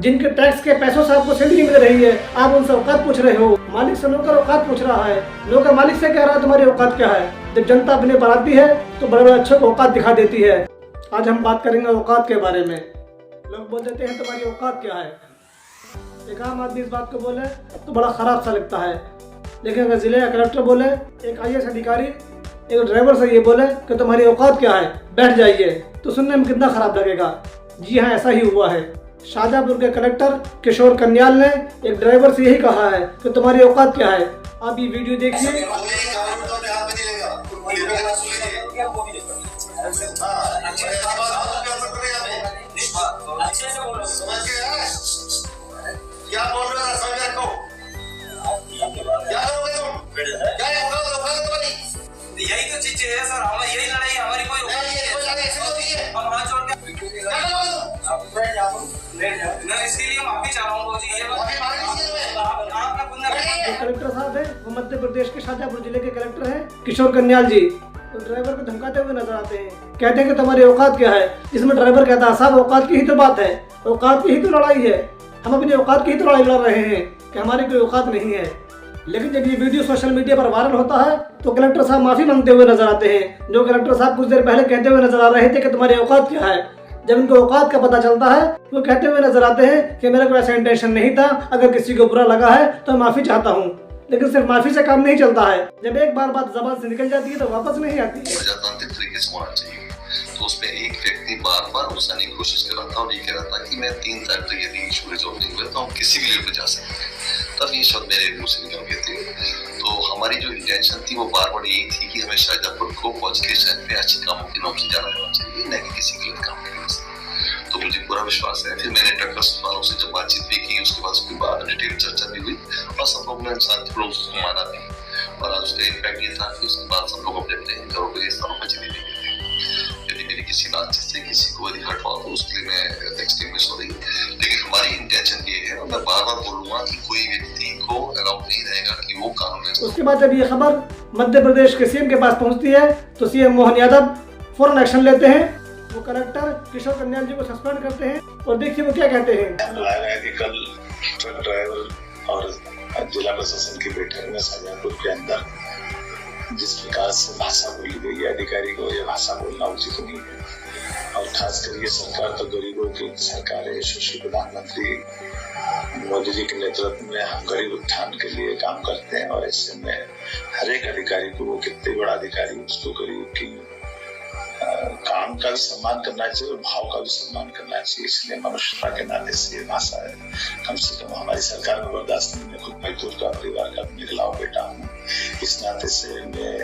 जिनके टैक्स के पैसों से आपको सैलरी मिल रही है, आप उनसे औकात पूछ रहे हो। मालिक से नौकर औकात पूछ रहा है, नौकर मालिक से कह रहा है तुम्हारी औकात क्या है। जब जनता अपने पर आती है तो बड़े बड़े अच्छों को औकात दिखा देती है। आज हम बात करेंगे औकात के बारे में। लोग बोल देते हैं तुम्हारी औकात क्या है। एक आम आदमी इस बात को बोले तो बड़ा खराब सा लगता है, लेकिन अगर जिले का कलेक्टर बोले, एक IAS अधिकारी एक ड्राइवर से ये बोले कि तुम्हारी औकात क्या है, बैठ जाइए, तो सुनने में कितना खराब लगेगा। जी हाँ, ऐसा ही हुआ है। शाहजहांपुर के कलेक्टर किशोर कन्याल ने एक ड्राइवर से यही कहा है कि तुम्हारी औकात क्या है। आप ये वीडियो देखिए। क्या बोल रहे हो? समझ रखो क्या लोगे तुम? क्या यही तो चीज है सर, हमारी यही लड़ाई, हमारी कोई हम हाथ जोड़ के इसलिए हम माफी चाह रहा हूँ। कलेक्टर साहब है वो मध्य प्रदेश के शाहजहांपुर जिले के कलेक्टर हैं किशोर कन्याल जी। तो ड्राइवर को धमकाते हुए नजर आते हैं, कहते हैं कि तुम्हारी औकात क्या है। इसमें ड्राइवर कहता है साहब औकात की ही तो बात है, औकात की ही तो लड़ाई है, हम अपनी औकात की ही तो लड़ाई लड़ रहे हैं कि हमारी कोई औकात नहीं है। लेकिन जब ये वीडियो सोशल मीडिया पर वायरल होता है तो कलेक्टर साहब माफी मांगते हुए नजर आते हैं। जो कलेक्टर साहब कुछ देर पहले कहते हुए नजर आ रहे थे कि तुम्हारी औकात क्या है, जब इनको औकात का पता चलता है तो कहते हुए नजर आते हैं कि मेरा कोई ऐसा इंटेंशन नहीं था, अगर किसी को बुरा लगा है तो मैं माफी चाहता हूँ। लेकिन सिर्फ माफी से काम नहीं चलता है, जब एक बार बात जबान से निकल जाती है तो वापस नहीं आती है। प्रजातांत्रिक तरीके से होना चाहिए। तो उसमें एक व्यक्ति बार बार उकसाने की कोशिश कर रहा था और ये कह रहा था कि मैं 3 तारीख तक यदि इशू रिजॉल्व नहीं हुआ तो हम किसी भी लेवल पे जा सकते हैं। तब ये शब्द मेरे मुंह से निकल गए थे। तो हमारी जो इंटेंशन थी वो बार बार यही थी कि हमें शाहजहांपुर को पॉजिटिव पे अच्छे कामों के नाम से जाना जाना चाहिए, न कि किसी गलत काम की वजह से। तो मुझे पूरा विश्वास है। फिर मैंने टक्कर वालों से जब बातचीत भी की, उसके बाद उसके बाद डिटेल चर्चा भी हुई और सब लोग ने शांतिपूर्वक उसको माना भी। और आज उसका इम्पैक्ट ये था कि उसके बाद सब लोग अपने अपने घरों के स्थानों पर चले गए। यदि मेरी किसी बातचीत से किसी को यदि हर्ट हुआ तो उसके लिए मैं एक्सट्रीमली सॉरी। लेकिन हमारी इंटेंशन ये है, और मैं बार बार बोलूंगा कि कोई व्यक्ति को अलाउ नहीं रहेगा कि वो कानून में। उसके बाद जब ये खबर मध्य प्रदेश के CM के पास पहुंचती है तो CM मोहन यादव फौरन एक्शन लेते हैं। वो कलेक्टर किशोर कन्याल जी को सस्पेंड करते हैं और देखिए वो क्या कहते हैं। कि कल ट्रक ड्राइवर और जिला प्रशासन की बैठक में शाहजहांपुर के अंदर जिस प्रकार से भाषा बोली गई है, अधिकारी को यह भाषा बोलना उचित नहीं है। और खासकर ये सरकार तो गरीबों की सरकार है। यशस्वी प्रधानमंत्री मोदी जी के नेतृत्व में हम गरीब उत्थान के लिए काम करते हैं और ऐसे में हर एक अधिकारी को, वो कितने बड़ा अधिकारी, उसको गरीब की काम का भी सम्मान करना चाहिए और भाव का भी सम्मान करना चाहिए। इसलिए मनुष्यता के नाते से ये भाषा है कम से कम हमारी सरकार में बर्दाश्त नहीं है। खुद मजदूर का परिवार का निकलाओ बेटा हूँ, इस नाते से मैं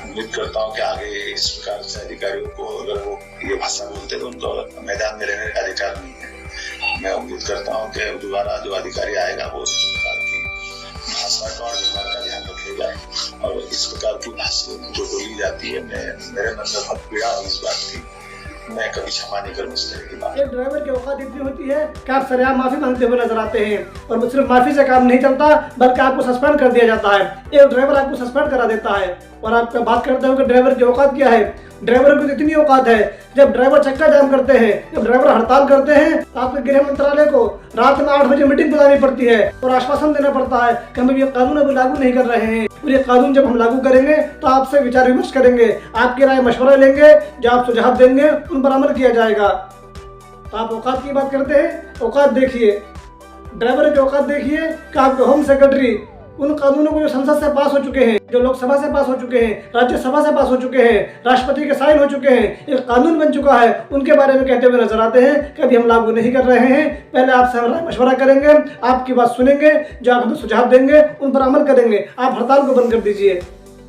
उम्मीद करता हूँ कि आगे इस प्रकार से अधिकारियों को अगर वो ये भाषा बोलते तो उनको मैदान में रहने का अधिकार नहीं है। मैं उम्मीद करता हूँ कि दोबारा जो अधिकारी आएगा वो इस प्रकार की भाषा का और व्यवहार का ध्यान रखेगा। और इस प्रकार की भाषा जो बोली जाती है, मेरे मन में बहुत पीड़ा है इस बात की। मैं कभी क्षमा नहीं करूँ इस तरह की बात। एक ड्राइवर की औकात इतनी होती है कि आप सरेआम माफी मांगते हुए नजर आते हैं, और सिर्फ माफी से काम नहीं चलता बल्कि आपको सस्पेंड कर दिया जाता है। एक ड्राइवर आपको सस्पेंड करा देता है। और आप बात करते हो कि ड्राइवर की औकात क्या है। ड्राइवर की इतनी औकात है, जब ड्राइवर चक्का जाम करते हैं, जब ड्राइवर हड़ताल करते हैं तो आपके गृह मंत्रालय को रात में 8 बजे मीटिंग बुलानी पड़ती है और आश्वासन देना पड़ता है कि हम ये कानून अभी लागू नहीं कर रहे हैं, और ये कानून जब हम लागू करेंगे तो आपसे विचार विमर्श करेंगे, आपकी राय मशवरा लेंगे, जो आप सुझाव देंगे उन पर अमल किया जाएगा। तो आप औकात की बात करते हैं, औकात देखिए, ड्राइवर की औकात देखिए कि आपके होम सेक्रेटरी उन कानूनों को जो संसद से पास हो चुके हैं, जो लोकसभा से पास हो चुके हैं, राज्यसभा से पास हो चुके हैं, राष्ट्रपति के साइन हो चुके हैं, एक कानून बन चुका है, उनके बारे में कहते हुए नजर आते हैं कि अभी हम लागू नहीं कर रहे हैं, पहले आपसे हम मशवरा करेंगे, आपकी बात सुनेंगे, जो आप हमें सुझाव देंगे उन पर अमल करेंगे, आप हड़ताल को बंद कर दीजिए।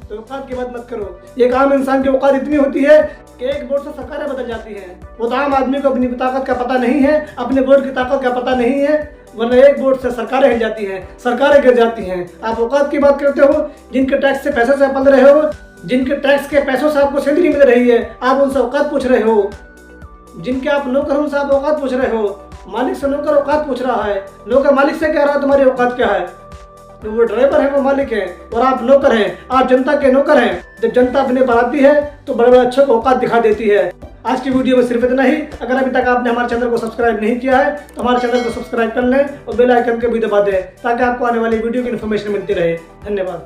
तो औकात की बात मत करो। एक आम इंसान की औकात इतनी होती है कि एक वोट से सरकारें बदल जाती हैं। वो तो आम आदमी को अपनी ताकत का पता नहीं है, अपने वोट की ताकत का पता नहीं है, वरना एक वोट से सरकारें हिल जाती हैं, सरकारें गिर जाती हैं। आप औकात की बात करते हो, जिनके टैक्स से पैसे से पल रहे हो, जिनके टैक्स के पैसों से आपको सैलरी मिल रही है, आप उनसे औकात पूछ रहे हो। जिनके आप नौकर उनसे आप औकात पूछ रहे हो। मालिक से नौकर औकात पूछ रहा है, नौकर मालिक से कह रहा है तुम्हारी औकात क्या है। तो वो ड्राइवर है, वो मालिक है और आप नौकर हैं, आप जनता के नौकर हैं। जब जनता अपने पर आती है तो बड़े बड़े अच्छों को औकात दिखा देती है। आज की वीडियो में सिर्फ इतना ही। अगर अभी तक आपने हमारे चैनल को सब्सक्राइब नहीं किया है तो हमारे चैनल को सब्सक्राइब कर लें और बेल आइकन को भी दबा दें ताकि आपको आने वाली वीडियो की इन्फॉर्मेशन मिलती रहे। धन्यवाद।